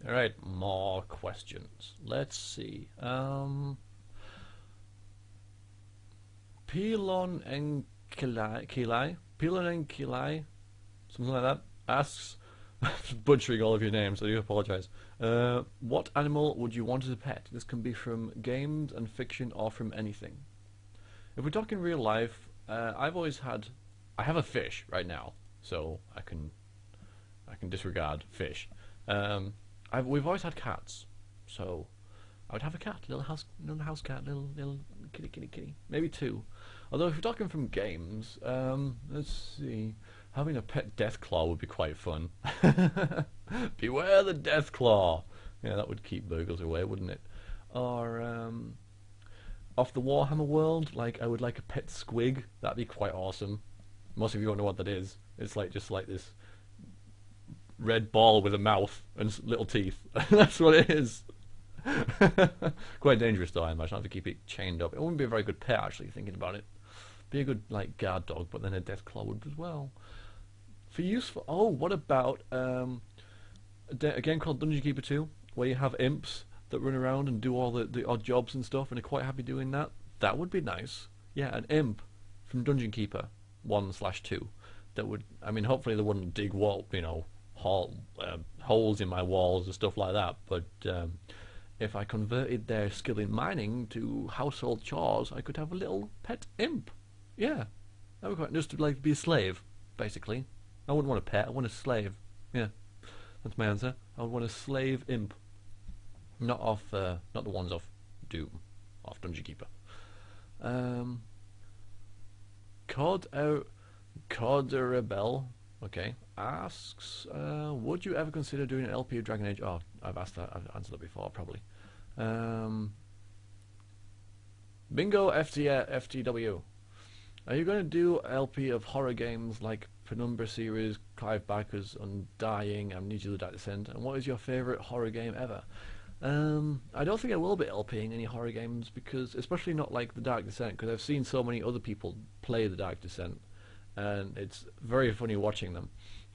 All right, more questions. Let's see. Pilon and Pilon and Kilai, something like that, asks, butchering all of your names, I do apologize. What animal would you want as a pet? This can be from games and fiction or from anything. If we're talking real life, I have a fish right now, so I can disregard fish. Um, we've always had cats, so I would have a cat, little house cat, little kitty, maybe two. Although if you're talking from games, let's see, having a pet Deathclaw would be quite fun. Beware the Deathclaw. Yeah, that would keep burglars away, wouldn't it? Or off the Warhammer world, like I would like a pet squig. That'd be quite awesome. Most of you won't know what that is. It's like just like this red ball with a mouth and little teeth. That's what it is. Quite dangerous though, I imagine. I have to keep it chained up. It wouldn't be a very good pet, actually, thinking about it. Be a good like guard dog, but then a death claw would as well. For useful. Oh, what about a game called Dungeon Keeper 2, where you have imps that run around and do all the odd jobs and stuff, and are quite happy doing that. That would be nice. Yeah, an imp from Dungeon Keeper 1/2. That would. I mean, hopefully they wouldn't dig holes in my walls and stuff like that. But if I converted their skill in mining to household chores, I could have a little pet imp. Yeah, that would be quite just to like be a slave, basically. I wouldn't want a pet. I want a slave. Yeah, that's my answer. I would want a slave imp, not the ones off Doom, off Dungeon Keeper. Um, Cod out, Cod Rebel. Okay, asks, would you ever consider doing an LP of Dragon Age? Oh, I've asked that. I've answered that before, probably. Um, Bingo FTW. Are you going to do LP of horror games like Penumbra series, Clive Barker's Undying, Amnesia: The Dark Descent? And what is your favourite horror game ever? I don't think I will be LPing any horror games because, especially not like The Dark Descent, because I've seen so many other people play The Dark Descent, and it's very funny watching them.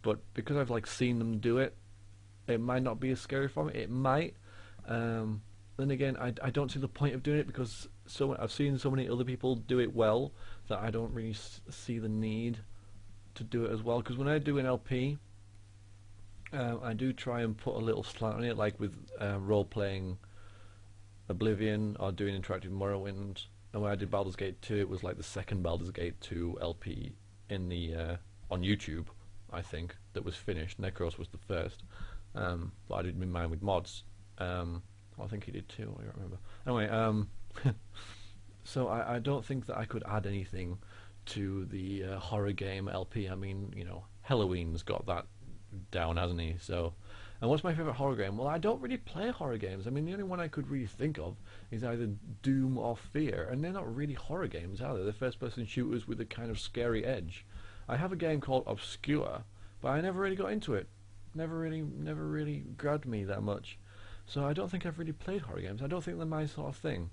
But because I've like seen them do it, it might not be as scary for me. It might. Um, then again, I don't see the point of doing it because I've seen so many other people do it well that I don't really see the need to do it as well. Because when I do an LP, I do try and put a little slant on it, like with role playing Oblivion or doing interactive Morrowind. And when I did Baldur's Gate 2, it was like the second Baldur's Gate 2 LP in the on YouTube, I think, that was finished. Necros was the first, but I did mine with mods. I think he did too. I don't remember. Anyway, so I don't think that I could add anything to the horror game LP. I mean, Halloween's got that down, hasn't he? So, and what's my favorite horror game? Well, I don't really play horror games. I mean, the only one I could really think of is either Doom or Fear, and they're not really horror games, are they? They're first-person shooters with a kind of scary edge. I have a game called Obscure, but I never really got into it. Never really grabbed me that much. So I don't think I've really played horror games. I don't think they're my sort of thing.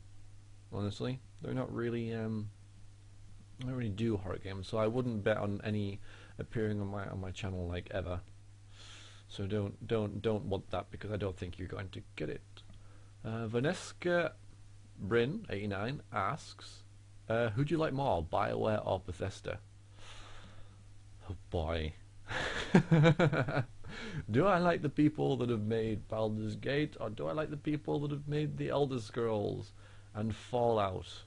Honestly, they're not really. I don't really do horror games, so I wouldn't bet on any appearing on my channel like ever. So don't want that because I don't think you're going to get it. Vanessa Bryn 89 asks, who do you like more, BioWare or Bethesda? Oh boy. Do I like the people that have made Baldur's Gate, or do I like the people that have made the Elder Scrolls and Fallout?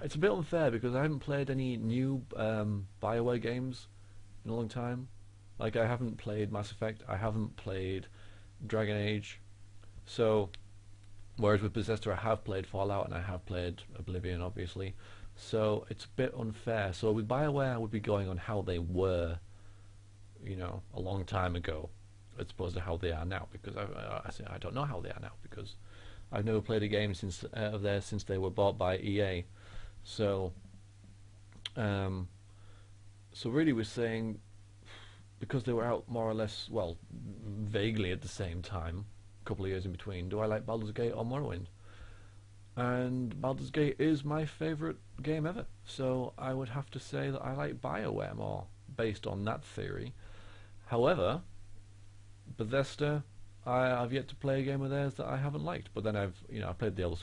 It's a bit unfair because I haven't played any new BioWare games in a long time. Like I haven't played Mass Effect, I haven't played Dragon Age. So, whereas with Bethesda I have played Fallout and I have played Oblivion, obviously. So it's a bit unfair. So with BioWare, I would be going on how they were, a long time ago, as opposed to how they are now. Because I don't know how they are now because I've never played a game since of theirs since they were bought by EA. So, um, so really, we're saying because they were out more or less, well, vaguely at the same time, a couple of years in between. Do I like Baldur's Gate or Morrowind? And Baldur's Gate is my favourite game ever. So I would have to say that I like BioWare more, based on that theory. However, Bethesda, I've yet to play a game of theirs that I haven't liked. But then I played the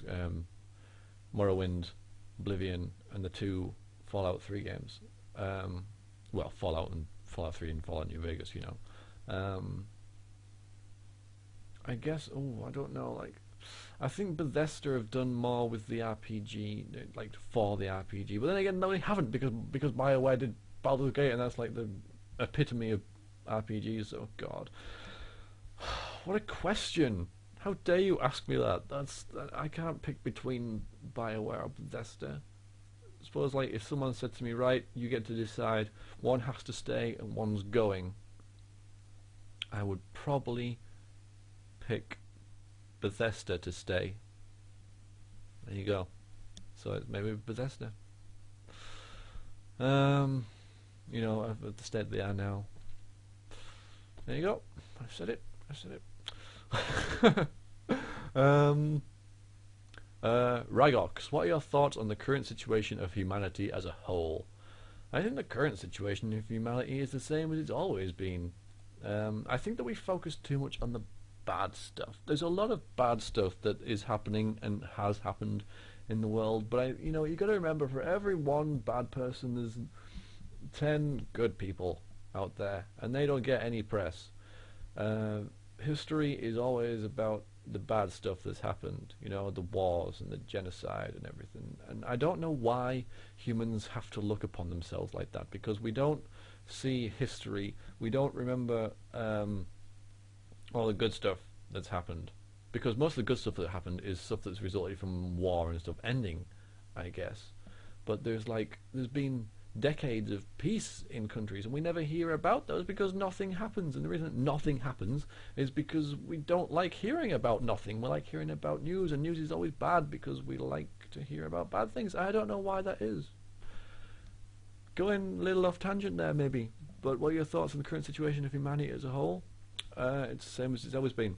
Morrowind, Oblivion, and the two Fallout 3 games. Um, well, Fallout 3 and Fallout New Vegas. I guess. Oh, I don't know. Like, I think Bethesda have done more with the RPG, like for the RPG. But then again, no, they haven't because BioWare did Baldur's Gate, and that's like the epitome of RPGs. Oh God, what a question! How dare you ask me that? I can't pick between BioWare or Bethesda. I suppose like if someone said to me, right, you get to decide, one has to stay and one's going, I would probably pick Bethesda to stay. There you go. So it's maybe Bethesda. Um, at the state they are now. There you go. I said it. Rygox, what are your thoughts on the current situation of humanity as a whole? I think the current situation of humanity is the same as it's always been. I think that we focus too much on the bad stuff. There's a lot of bad stuff that is happening and has happened in the world, but you got to remember, for every one bad person, there's 10 good people out there, and they don't get any press. History is always about the bad stuff that's happened, the wars and the genocide and everything. And I don't know why humans have to look upon themselves like that, because we don't see history, we don't remember all the good stuff that's happened, because most of the good stuff that happened is stuff that's resulted from war and stuff ending, I guess. But there's been decades of peace in countries, and we never hear about those because nothing happens. And the reason nothing happens is because we don't like hearing about nothing. We like hearing about news, and news is always bad because we like to hear about bad things. I don't know why that is. Going a little off tangent there, maybe. But what are your thoughts on the current situation of humanity as a whole? It's the same as it's always been.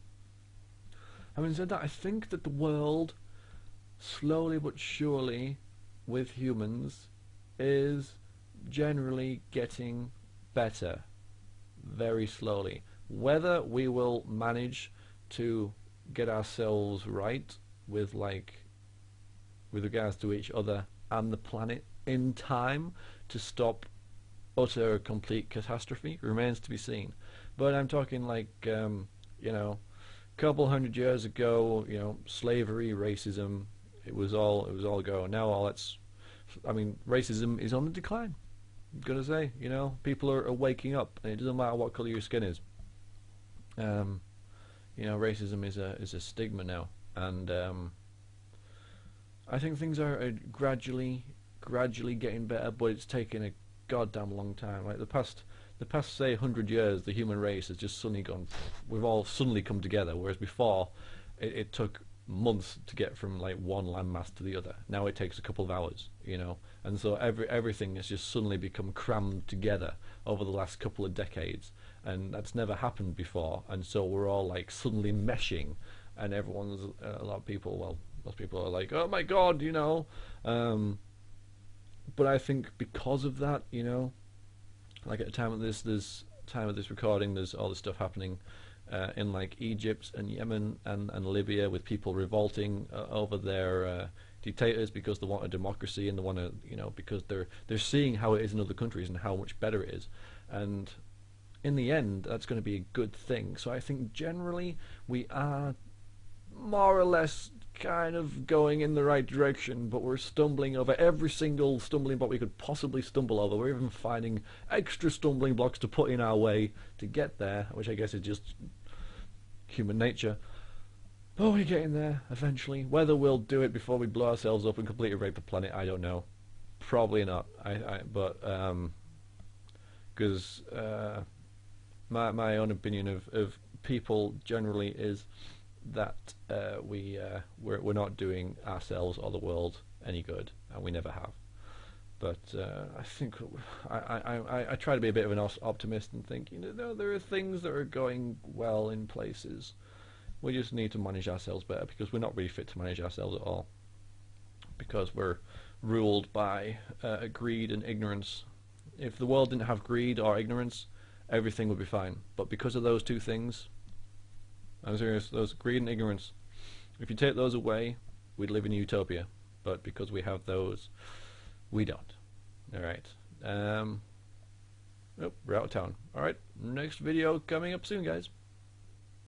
Having said that, I think that the world, slowly but surely, with humans, is generally getting better, very slowly. Whether we will manage to get ourselves right with regards to each other and the planet in time to stop utter complete catastrophe remains to be seen. But I'm talking couple hundred years ago, slavery, racism, it was all go. Now racism is on the decline. I'm gonna say, people are waking up, and it doesn't matter what color your skin is. Racism is a stigma now, and I think things are gradually getting better, but it's taken a goddamn long time. Like the past say 100 years, the human race has just suddenly gone. We've all suddenly come together, whereas before it took months to get from one landmass to the other. Now it takes a couple of hours, and so everything has just suddenly become crammed together over the last couple of decades, and that's never happened before. And so we're all suddenly meshing, and a lot of people, well, most people are like, oh my god, but I think because of that, at the time of this recording, there's all this stuff happening in Egypt and Yemen and Libya, with people revolting over their dictators because they want a democracy, and they want to, because they're seeing how it is in other countries and how much better it is, and in the end, that's going to be a good thing. So I think generally we are more or less kind of going in the right direction, but we're stumbling over every single stumbling block we could possibly stumble over. We're even finding extra stumbling blocks to put in our way to get there, which I guess is just human nature. But we're getting there eventually. Whether we'll do it before we blow ourselves up and completely rape the planet, I don't know. Probably not. Because my own opinion of people generally is that we're not doing ourselves or the world any good, and we never have. But I think I try to be a bit of an optimist and think, there are things that are going well in places. We just need to manage ourselves better, because we're not really fit to manage ourselves at all, because we're ruled by greed and ignorance. If the world didn't have greed or ignorance, everything would be fine. But because of those two things, I'm serious. Those greed and ignorance. If you take those away, we'd live in a utopia. But because we have those, we don't. Alright. Oh, we're out of town. Alright, next video coming up soon, guys.